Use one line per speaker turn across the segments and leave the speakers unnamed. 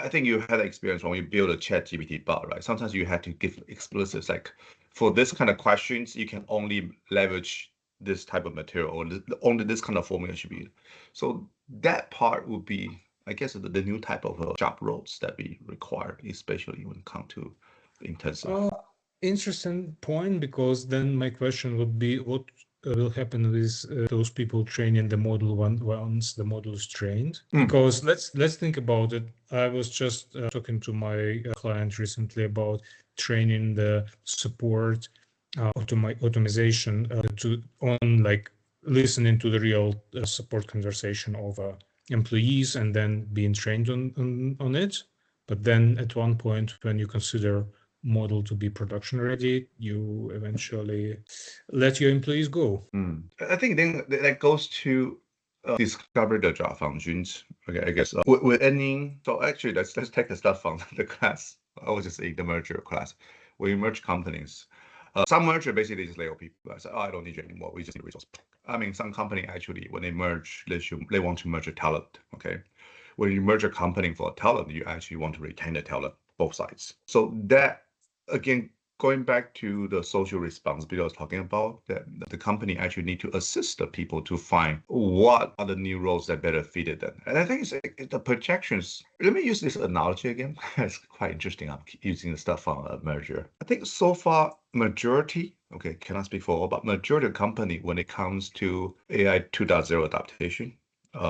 I think you had experience when you build a ChatGPT bot, right? Sometimes you had to give explicit, like for this kind of questions, you can only leverage this type of material or only this kind of formula should be. So that part would be, I guess, the new type of job roles that we require, especially when it comes to intensive.
Interesting point, because then my question would be, what will happen with those people training the model once the model is trained? Because let's think about it. I was just talking to my client recently about training the support automation on like listening to the real support conversation of employees and then being trained on it. But then at one point, when you consider model to be production ready, you eventually let your employees go.
I think then that goes to discover the job functions. Okay, I guess with any. So actually, let's take a step from the class. I was just saying the merger class. When you merge companies, some merger basically just lay off people. I said, oh, I don't need you anymore. We just need resource. I mean, some company actually, when they merge, they want to merge a talent. Okay, when you merge a company for a talent, you actually want to retain the talent, both sides. So that again, going back to the social responsibility I was talking about, that the company actually need to assist the people to find what are the new roles that better fitted them. And I think it's the projections. Let me use this analogy again. It's quite interesting. I'm using the stuff from a merger. I think so far, majority, okay, cannot speak for all, but majority of company, when it comes to AI 2.0 adaptation,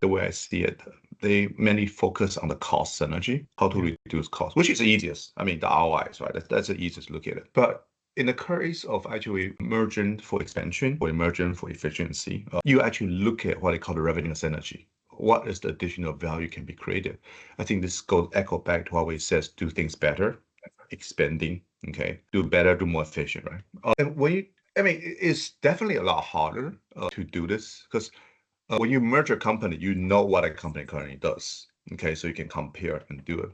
the way I see it, they mainly focus on the cost synergy, how to reduce cost, which is the easiest. I mean, the ROIs, right? That's the easiest to look at it. But in the case of actually merging for expansion or merging for efficiency, you actually look at what they call the revenue synergy. What is the additional value can be created? I think this goes echo back to what we says, do things better, expanding, okay? Do better, do more efficient, right? And when you, I mean, it's definitely a lot harder to do this because when you merge a company, you know what a company currently does. Okay, so you can compare and do it.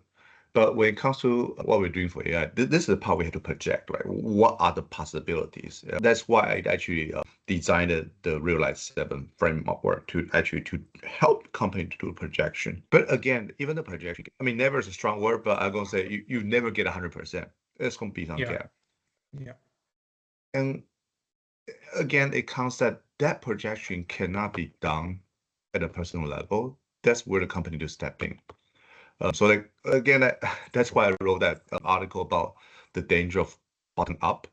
But when it comes to what we're doing for AI, this is the part we have to project, right? What are the possibilities? That's why I actually designed the Realize 7 framework to help company to do projection. But again, even the projection, I mean, never is a strong word, but I'm going to say you never get 100%. There's going to be some gap.
Yeah. And
again, it comes that projection cannot be done at a personal level. That's where the company to step in. So like, again, that's why I wrote that article about the danger of bottom up